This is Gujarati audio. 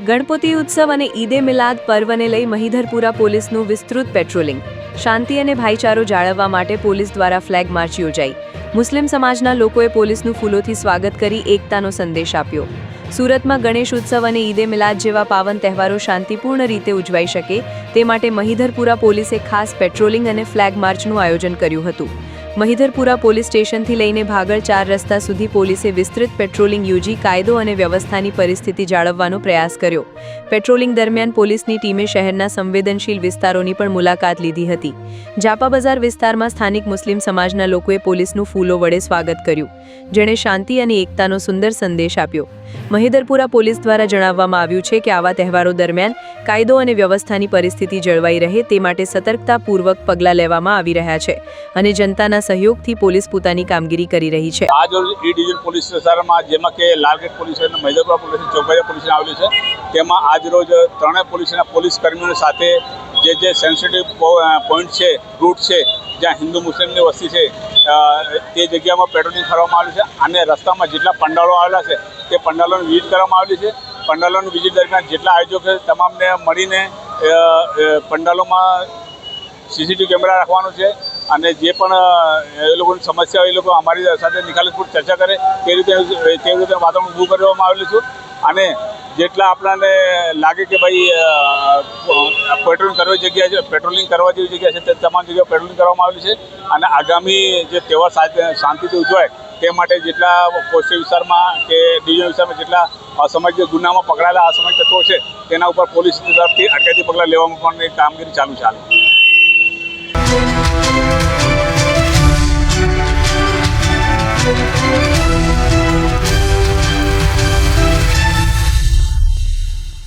ગણપતિ ઉત્સવ અને ઈદે મિલાદ પર્વને લઈ મહિધરપુરા પોલીસનું વિસ્તૃત પેટ્રોલિંગ. શાંતિ અને ભાઈચારો જાળવવા માટે પોલીસ દ્વારા ફ્લેગ માર્ચ યોજાઈ. મુસ્લિમ સમાજના લોકોએ પોલીસનું ફૂલોથી સ્વાગત કરી એકતાનો સંદેશ આપ્યો. સુરતમાં ગણેશ ઉત્સવ અને ઈદે મિલાદ જેવા પાવન તહેવારો શાંતિપૂર્ણ રીતે ઉજવાઈ શકે તે માટે મહિધરપુરા પોલીસે ખાસ પેટ્રોલિંગ અને ફ્લેગ માર્ચનું આયોજન કર્યું હતું. મહિધરપુરા પોલીસ સ્ટેશનથી લઈને ભાગળ 4 રસ્તા સુધી પોલીસે વિસ્તૃત પેટ્રોલિંગ યોજી કાયદો અને વ્યવસ્થાની પરિસ્થિતિ જાળવવાનો પ્રયાસ કર્યો. પેટ્રોલિંગ દરમિયાન પોલીસની ટીમે શહેરના સંવેદનશીલ વિસ્તારોની પણ મુલાકાત લીધી હતી. જાપા બજાર વિસ્તારમાં સ્થાનિક મુસ્લિમ સમાજના લોકોએ પોલીસનું ફૂલો વડે સ્વાગત કર્યું, જેણે શાંતિ અને એકતાનો સુંદર સંદેશ આપ્યો. મહિધરપુરા પોલીસ દ્વારા જણાવવામાં આવ્યું છે કે આવા તહેવારો દરમિયાન કાયદો અને વ્યવસ્થાની પરિસ્થિતિ જળવાઈ રહે તે માટે સતર્કતાપૂર્વક પગલાં લેવામાં આવી રહ્યા છે અને જનતાના સહયોગથી પોલીસ પોતાની કામગીરી કરી રહી છે. આજ રોજ ઈ ડિવિઝન પોલીસ સ્ટેશનમાં જેમાં કે લાલગેટ પોલીસ અને મહિધરપુરા પોલીસ ચોકડીયા પોલીસ આવેલી છે, તેમાં આજ રોજ ત્રણેય પોલીસના પોલીસ કર્મીઓ સાથે જે સેન્સિટિવ પોઈન્ટ છે, રૂટ છે, જ્યાં હિન્દુ મુસ્લિમની વસ્તી છે તે જગ્યામાં પેટ્રોલિંગ કરવામાં આવ્યું છે અને રસ્તામાં જેટલા પંડાળો આવેલા છે તે પંડાલોની વિઝિટ કરવામાં આવેલી છે. પંડાલોની વિઝિટ દરમિયાન જેટલા આયોજકો છે તમામને મળીને પંડાલોમાં સીસીટીવી કેમેરા રાખવાનું છે અને જે પણ એ લોકોની સમસ્યા હોય એ લોકો અમારી સાથે નિખાલસપૂર્વક ચર્ચા કરે તે રીતે વાતાવરણ ઊભું કરવામાં આવેલું છે અને જેટલા આપણાને લાગે કે ભાઈ પેટ્રોલિંગ કરવા જેવી જગ્યા છે તે તમામ જગ્યાએ પેટ્રોલિંગ કરવામાં આવેલી છે અને આગામી જે તહેવાર શાંતિથી ઉજવાય તે માટે જેટલા પોસ્ટ વિસ્તારમાં કે ડિવિઝન વિસ્તારમાં જેટલા અસામાજિક ગુનામાં પકડાયેલા અસામાજિક તત્વો છે તેના ઉપર પોલીસ તરફથી અટકાયતી પગલાં લેવામાં પણ કામગીરી ચાલુ છે.